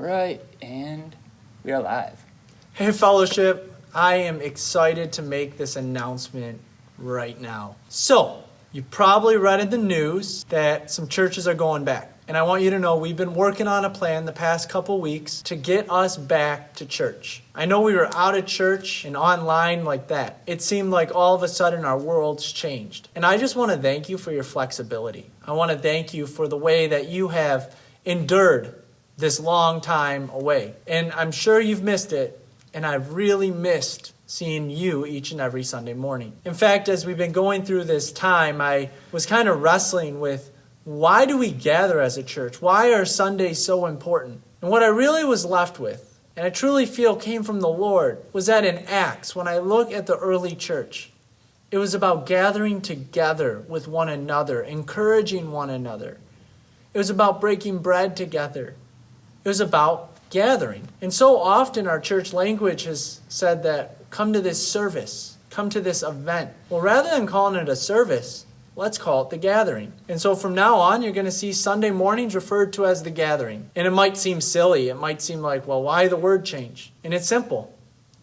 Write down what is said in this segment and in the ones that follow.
right, and we are live. Hey, fellowship, I am excited to make this announcement right now. So, you probably read in the news that some churches are going back. And I want you to know we've been working on a plan the past couple weeks to get us back to church. I know we were out of church and online like that. It seemed like all of a sudden our world's changed. And I just want to thank you for your flexibility. I want to thank you for the way that you have endured this long time away. And I'm sure you've missed it, and I've really missed seeing you each and every Sunday morning. In fact, as we've been going through this time, I was kind of wrestling with why do we gather as a church? Why are Sundays so important? And what I really was left with, and I truly feel came from the Lord, was that in Acts, when I look at the early church, it was about gathering together with one another, encouraging one another. It was about breaking bread together. It was about gathering. And so often our church language has said that come to this service, come to this event. Well, rather than calling it a service, let's call it the gathering. And so from now on, you're going to see Sunday mornings referred to as the gathering. And it might seem silly. It might seem like, well, why the word change? And it's simple.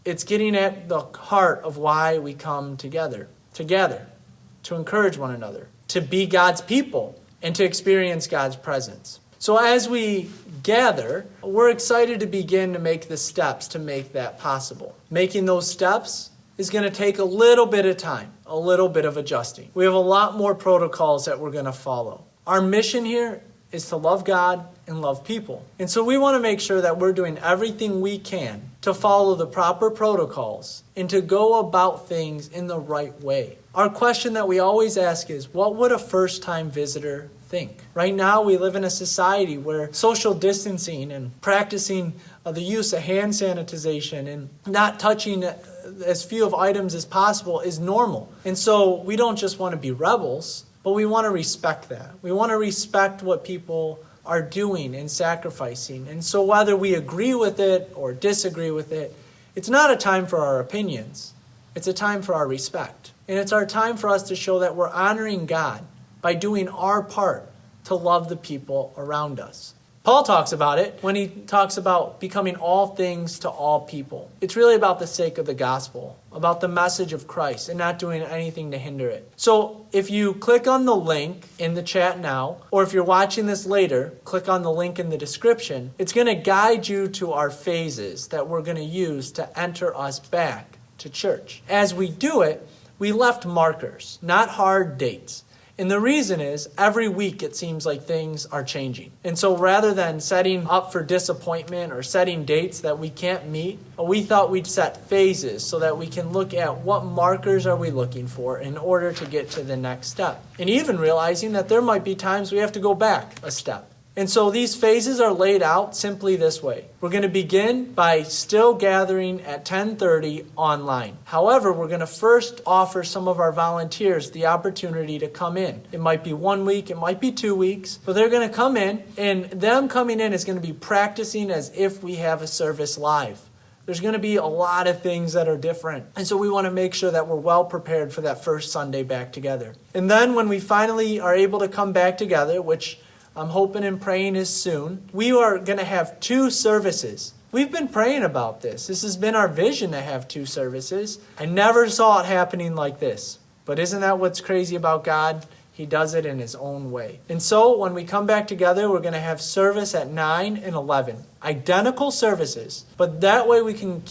It's getting at the heart of why we come together, to encourage one another, to be God's people, and to experience God's presence. So as we gather, we're excited to begin to make the steps to make that possible. Making those steps is going to take a little bit of time, a little bit of adjusting. We have a lot more protocols that we're going to follow. Our mission here is to love God and love people. And so we want to make sure that we're doing everything we can to follow the proper protocols and to go about things in the right way. Our question that we always ask is, what would a first-time visitor think? Right now, we live in a society where social distancing and practicing the use of hand sanitization and not touching as few of items as possible is normal. And so we don't just want to be rebels, but we want to respect that. We want to respect what people are doing and sacrificing. And so whether we agree with it or disagree with it, it's not a time for our opinions. It's a time for our respect. And it's our time for us to show that we're honoring God by doing our part to love the people around us. Paul talks about it when he talks about becoming all things to all people. It's really about the sake of the gospel, about the message of Christ, and not doing anything to hinder it. So if you click on the link in the chat now, or if you're watching this later, click on the link in the description. It's going to guide you to our phases that we're going to use to enter us back to church. As we do it, we left markers, not hard dates. And the reason is, every week it seems like things are changing. And so rather than setting up for disappointment or setting dates that we can't meet, we thought we'd set phases so that we can look at what markers are we looking for in order to get to the next step. And even realizing that there might be times we have to go back a step. And so these phases are laid out simply this way. We're going to begin by still gathering at 10:30 online. However, we're going to first offer some of our volunteers the opportunity to come in. It might be 1 week, it might be 2 weeks, but they're going to come in, and them coming in is going to be practicing as if we have a service live. There's going to be a lot of things that are different. And so we want to make sure that we're well prepared for that first Sunday back together. And then when we finally are able to come back together, which I'm hoping and praying is soon, we are going to have 2 services. We've been praying about this. This has been our vision to have 2 services. I never saw it happening like this. But isn't that what's crazy about God? He does it in his own way. And so when we come back together, we're going to have service at 9 and 11. Identical services. But that way we can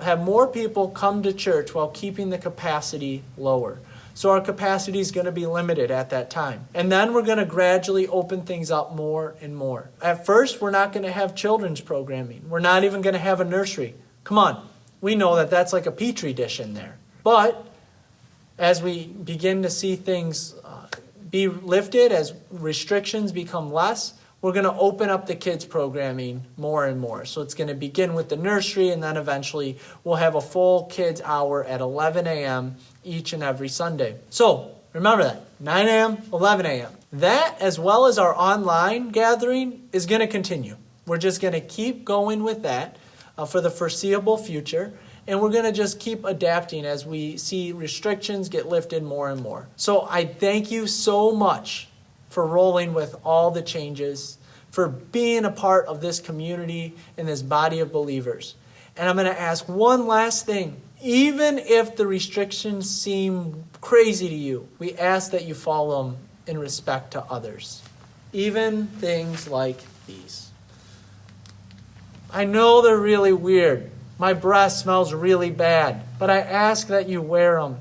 have more people come to church while keeping the capacity lower. So our capacity is going to be limited at that time. And then we're going to gradually open things up more and more. At first, we're not going to have children's programming. We're not even going to have a nursery. Come on. We know that that's like a petri dish in there. But as we begin to see things be lifted, as restrictions become less, we're going to open up the kids' programming more and more. So it's going to begin with the nursery, and then eventually we'll have a full kids' hour at 11 a.m. each and every Sunday. So remember that, 9 a.m., 11 a.m. That, as well as our online gathering, is going to continue. We're just going to keep going with that for the foreseeable future. And we're going to just keep adapting as we see restrictions get lifted more and more. So I thank you so much for rolling with all the changes, for being a part of this community and this body of believers. And I'm going to ask one last thing. Even if the restrictions seem crazy to you, we ask that you follow them in respect to others. Even things like these. I know they're really weird. My breath smells really bad, but I ask that you wear them.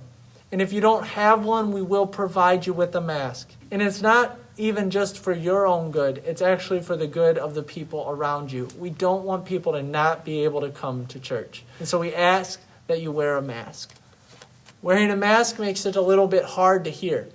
And if you don't have one, we will provide you with a mask. And it's not even just for your own good. It's actually for the good of the people around you. We don't want people to not be able to come to church. And so we ask that you wear a mask. Wearing a mask makes it a little bit hard to hear.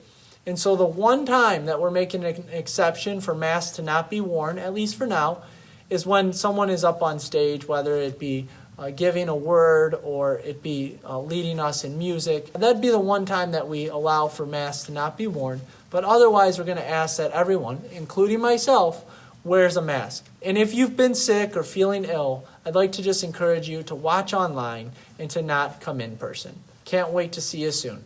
And so the one time that we're making an exception for masks to not be worn, at least for now, is when someone is up on stage, whether it be giving a word or it be leading us in music. That'd be the one time that we allow for masks to not be worn. But otherwise, we're going to ask that everyone, including myself, wears a mask. And if you've been sick or feeling ill, I'd like to just encourage you to watch online and to not come in person. Can't wait to see you soon.